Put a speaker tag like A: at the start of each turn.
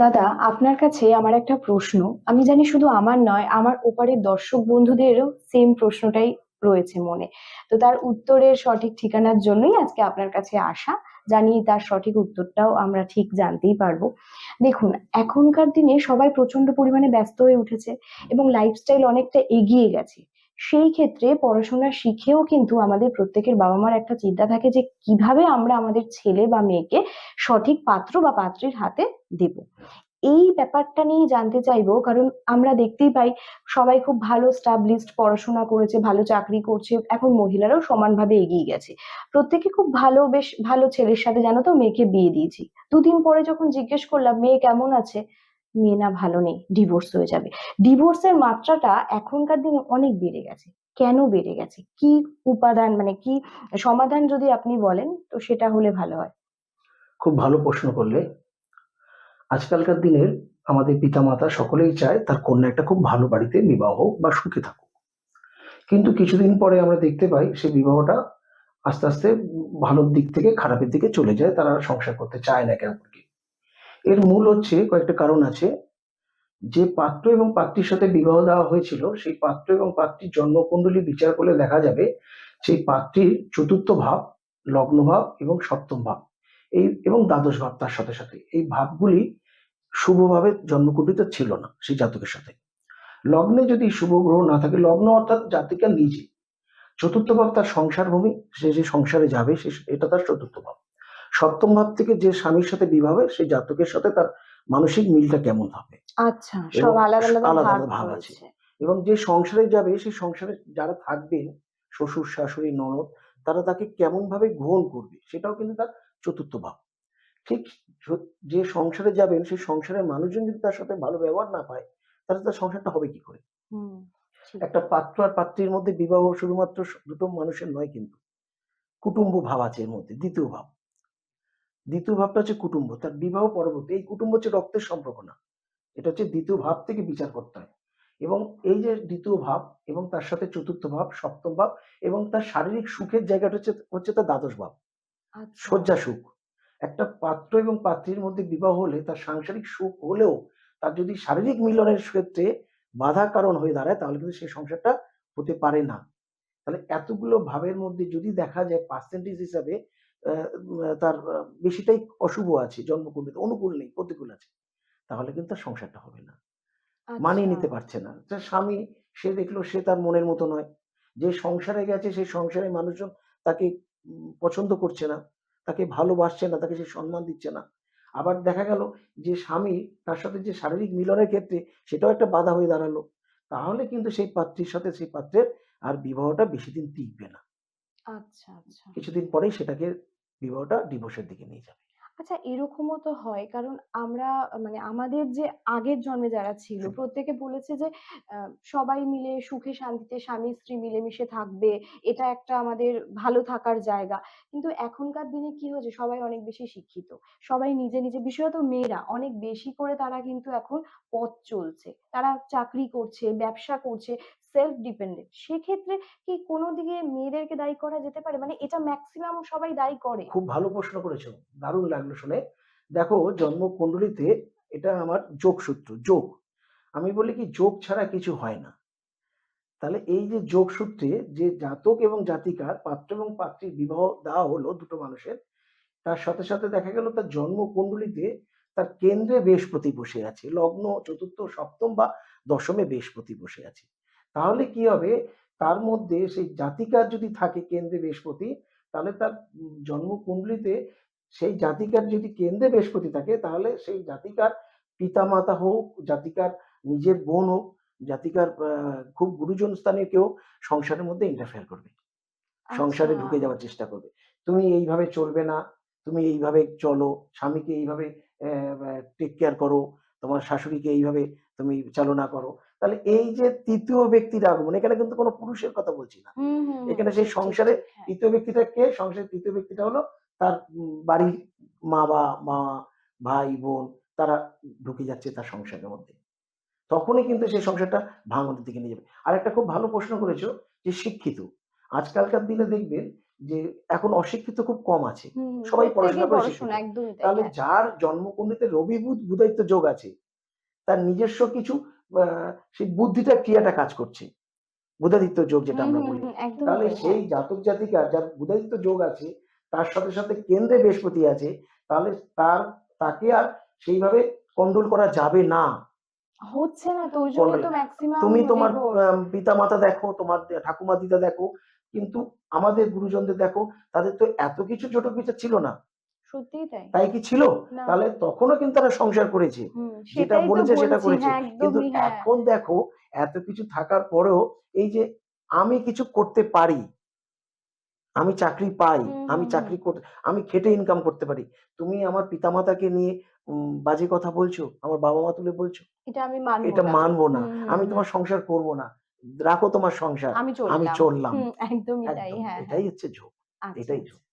A: দাদা, আপনার কাছে আমার একটা প্রশ্ন। আমি জানি শুধু আমার নয়, আমার ওপারের দর্শক বন্ধুদেরও সেম প্রশ্নটাই রয়েছে মনে। তো তার উত্তরের সঠিক ঠিকানার জন্যই আজকে আপনার কাছে আসা। জানি তার সঠিক উত্তরটাও আমরা ঠিক জানতেই পারবো। দেখুন, এখনকার দিনে সবাই প্রচন্ড পরিমাণে ব্যস্ত হয়ে উঠেছে এবং লাইফস্টাইল অনেকটা এগিয়ে গেছে। সেই ক্ষেত্রে পড়াশোনা শিখেও কিন্তু আমাদের প্রত্যেকের বাবা মার একটা চিন্তা থাকে যে কিভাবে আমরা আমাদের ছেলে বা মেয়েকে সঠিক পাত্র বা পাত্রীর হাতে দেব। এই ব্যাপারটা নিয়ে জানতে চাইবো, কারণ আমরা দেখতেই পাই সবাই খুব ভালো স্টাবলিশড পড়াশোনা করেছে, ভালো চাকরি করছে, এখন মহিলারাও সমানভাবে এগিয়ে গেছে। প্রত্যেকে খুব ভালো, বেশ ভালো ছেলের সাথে জানো তো মেয়েকে বিয়ে দিয়েছি। দুদিন পরে যখন জিজ্ঞেস করলাম মেয়ে কেমন আছে, মেয়ে না ভালো নেই, ডিভোর্স হয়ে যাবে। ডিভোর্সের মাত্রাটা এখনকার দিনে অনেক বেড়ে গেছে। কেন বেড়ে গেছে, কি উপাদান, মানে কি সমাধান যদি আপনি বলেন তো সেটা হলে ভালো হয়।
B: খুব ভালো প্রশ্ন করলে। আজকালকার দিনের আমাদের পিতামাতা সকলেই চায় তার কন্যা একটা খুব ভালো বাড়িতে বিবাহ হোক বা সুখে থাকুক। কিন্তু কিছুদিন পরে আমরা দেখতে পাই সেই বিবাহটা আস্তে আস্তে ভালোর দিক থেকে খারাপের দিকে চলে যায়, তারা সংসার করতে চায় না কেন কি। এর মূল হচ্ছে কয়েকটা কারণ আছে। যে পাত্র এবং পাত্রীর সাথে বিবাহ দেওয়া হয়েছিল সেই পাত্র এবং পাত্রীর জন্মকুণ্ডলী বিচার করলে দেখা যাবে সেই পাত্রীর চতুর্থ ভাব, লগ্ন ভাব এবং সপ্তম ভাব, এই এবং দ্বাদশ ভাব, তার সাথে সাথে এই ভাবগুলি শুভভাবে জন্মকুণ্ডিত ছিল না সেই জাতকের সাথে। লগ্নে যদি শুভ গ্রহ না থাকে, লগ্ন অর্থাৎ জাতিকা নিজে, চতুর্থ ভাব তার সংসার ভূমি, সে যে সংসারে যাবে সে, এটা তার চতুর্থ ভাব। সপ্তম ভাব থেকে যে স্বামীর সাথে বিবাহ হবে সেই জাতকের সাথে তার মানসিক মিলটা কেমন হবে
A: আচ্ছা,
B: এবং
A: সব আলাদা আলাদা
B: আলাদা
A: ভাগ
B: আলাদা ভাব আছে।
A: রয়েছে।
B: এবং যে সংসারে যাবে সেই সংসারে যারা থাকবেন, শ্বশুর শাশুড়ি ননদ, তারা তাকে কেমন ভাবে গ্রহণ করবে সেটাও কিন্তু তার চতুর্থ ভাব। ঠিক যে সংসারে যাবেন সেই সংসারের মানুষজন যদি তার সাথে ভালো ব্যবহার না পায়, তাহলে তার সংসারটা হবে কি করে।
A: হুম। ঠিক।
B: একটা পাত্র আর পাত্রীর মধ্যে বিবাহ শুধুমাত্র দুটো মানুষের নয়, কিন্তু কুটুম্ব ভাব আছে এর মধ্যে। দ্বিতীয় ভাব, দ্বিতীয় ভাবটা হচ্ছে কুটুম্ব, তার বিবাহ পরবর্তী। এই কুটুম্ব হচ্ছে রক্তের সম্পর্ক না, এটা হচ্ছে দ্বিতীয় ভাব থেকে বিচার করতে হয়। এবং এই যে দ্বিতীয় ভাব এবং তার সাথে চতুর্থ ভাব, সপ্তম ভাব এবং তার শারীরিক সুখের জায়গাটা হচ্ছে হচ্ছে তার দ্বাদশ ভাব,
A: আচ্ছা।
B: শয্যা সুখ। একটা পাত্র এবং পাত্রীর মধ্যে বিবাহ হলে তার সাংসারিক সুখ হলেও তার যদি শারীরিক মিলনের ক্ষেত্রে বাধা কারণ হয়ে দাঁড়ায়, তাহলে কিন্তু সেই সংসারটা হতে পারে না। তাহলে এতগুলো ভাবের মধ্যে যদি দেখা যায় পার্সেন্টেজ হিসাবে তার বেশিটাই অশুভ আছে, জন্মকুণ্ডলিতে অনুকূল নেই, প্রতিকূল আছে, তাহলে কিন্তু তার সংসারটা হবে না। মানিয়ে
A: আচ্ছা।
B: নিতে পারছে না তার স্বামী। সে দেখলো সে তার মনের মতো নয়, যে সংসারে গেছে সেই সংসারে মানুষজন তাকে পছন্দ করছে না, তাকে ভালোবাসছে না, তাকে সে সম্মান দিচ্ছে না। আবার দেখা গেল যে স্বামী তার সাথে যে শারীরিক মিলনের ক্ষেত্রে সেটাও একটা বাধা হয়ে দাঁড়ালো, তাহলে কিন্তু সেই পাত্রীর সাথে সেই পাত্রের আর বিবাহটা বেশি দিন টিকবে না।
A: আচ্ছা। আচ্ছা।
B: কিছুদিন পরেই সেটাকে, বিবাহটা ডিভোর্সের দিকে নিয়ে যাবে।
A: আচ্ছা, এরকমও তো হয়, কারণ আমরা মানে আমাদের যে আগের জন্মে যারা ছিল প্রত্যেকে বলেছে যে সবাই মিলে সুখে শান্তিতে স্বামী স্ত্রী মিলেমিশে থাকবে, এটা একটা আমাদের ভালো থাকার জায়গা। কিন্তু এখনকার দিনে কি হয়েছে, সবাই অনেক বেশি শিক্ষিত, সবাই নিজে নিজে, বিশেষত মেয়েরা অনেক বেশি করে তারা কিন্তু এখন পথ চলছে, তারা চাকরি করছে, ব্যবসা করছে, সেলফ ডিপেন্ডেন্ট। সেক্ষেত্রে কি কোনো দিকে মেয়েদেরকে দায়ী করা যেতে পারে, মানে এটা ম্যাক্সিমাম সবাই দায়ী করে?
B: খুব ভালো প্রশ্ন করেছো, দারুণ লাগলো শুনে। দেখো, জন্মকুণ্ডলিতে এটা আমার যোগসূত্র, যোগ। আমি বলি কি, যোগ ছাড়া কিছু হয় না। তাহলে এই যে যোগসূত্রে যে জাতক এবং জাতিকার, পাত্র এবং পাত্রীর বিবাহ দেওয়া হলো দুটো মানুষের, তার সাথে সাথে দেখা গেল তার জন্মকুণ্ডলিতে তার কেন্দ্রে বৃহস্পতি বসে আছে, লগ্ন চতুর্থ সপ্তম বা দশমে বৃহস্পতি বসে আছে। তাহলে কি হবে, তার মধ্যে সেই জাতিকার যদি থাকে কেন্দ্রে বৃহস্পতি, তাহলে তার জন্মকুণ্ডলিতে সেই জাতিকার যদি কেন্দ্রে বৃহস্পতি থাকে, তাহলে সেই জাতিকার পিতামাতা হোক, জাতিকার নিজের বোন হোক, জাতিকার খুব গুরুজন স্থানীয় কেউ সংসারের মধ্যে ইন্টারফেয়ার করবে,
A: আচ্ছা।
B: সংসারে ঢুকে যাওয়ার চেষ্টা করবে। তুমি এইভাবে চলবে না, তুমি এইভাবে চলো, স্বামীকে এইভাবে টেক কেয়ার করো, তোমার শাশুড়িকে এইভাবে তুমি চালনা করো। তাহলে এই যে তৃতীয় ব্যক্তির আগমন, এখানে কিন্তু কোনো পুরুষের কথা বলছি না।
A: হুম, হুম, হুম।
B: এখানে সেই
A: ঠিক, ঠিক,
B: সংসারে
A: ঠিক। হ্যাঁ।
B: তৃতীয় ব্যক্তিটা কে? সংসারের তৃতীয় ব্যক্তিটা হলো তার বাড়ির মা, ভাই, বোন, তারা ঢুকে যাচ্ছে তার সংসারের মধ্যে। তখনই কিন্তু সেই সংসারটা ভাঙনের দিকে নিয়ে যাবে। আরেকটা খুব ভালো প্রশ্ন করেছো যে শিক্ষিত। আজকালকার দিনে দেখবেন যে এখন অশিক্ষিত খুব কম আছে,
A: হুম,
B: সবাই
A: প্রত্যেকেই
B: পড়াশোনা করে শিক্ষিত।
A: পড়াশোনা একদমই তাই।
B: তাহলে
A: হ্যাঁ।
B: যার জন্মকুণ্ডলিতে রবি বুধ বুধায়িত্ব যোগ আছে, তার নিজস্ব কিছু সেই বুদ্ধিটা ক্রিয়াটা কাজ করছে, বুধাদিত্য যোগ যেটা
A: হুম,
B: আমরা
A: হুম,
B: বলি।
A: হুম, একদমই
B: তাহলে
A: তাই। হ্যাঁ।
B: সেই জাতক জাতিকার যার বুধাদিত্য যোগ আছে, তার সাথে সাথে কেন্দ্রে বৃহস্পতি আছে, তাহলে তাকে আর সেইভাবে কন্ট্রোল করা যাবে না।
A: হচ্ছে না তো, ওই জন্যই
B: কন্ট্রোল
A: তো ম্যাক্সিমাম
B: তুমি তোমার
A: ডিভোর্স।
B: পিতা-মাতা দেখো, তোমার ঠাকুমা দিদা দেখো, কিন্তু আমাদের গুরুজনদের দেখো, তাদের তো এত কিছু ছোট বিচার ছিল না।
A: সত্যিই তাই।
B: তাই কি ছিল?
A: না।
B: তাহলে তখনও কিন্তু তারা সংসার করেছে।
A: হুম,
B: যেটা
A: সেটাই তো
B: বলেছে সেটা
A: বলছি।
B: করেছে।
A: হ্যাঁ,
B: কিন্তু
A: একদমই হ্যাঁ।
B: এখন দেখো এত কিছু থাকার পরেও এই যে আমি কিছু করতে পারি, আমি চাকরি পাই,
A: হুম,
B: আমি
A: হুম, হুম।
B: চাকরি কর আমি খেটে ইনকাম করতে পারি। তুমি আমার পিতামাতাকে নিয়ে বাজে কথা বলছো, আমার বাবা-মা তুলে বলছো।
A: এটা আমি মানব
B: এটা
A: না।
B: মানব না।
A: হুম, হুম,
B: আমি
A: হুম।
B: তোমার সংসার করব না। রাখো তোমার সংসার।
A: আমি
B: আমি
A: চললাম।
B: চললাম।
A: হুম, একদমই তাই।
B: একদম।
A: হ্যাঁ, হ্যাঁ।
B: এটাই হচ্ছে ঝোঁক।
A: আচ্ছা,
B: এটাই
A: আচ্ছা।
B: ঝোঁক।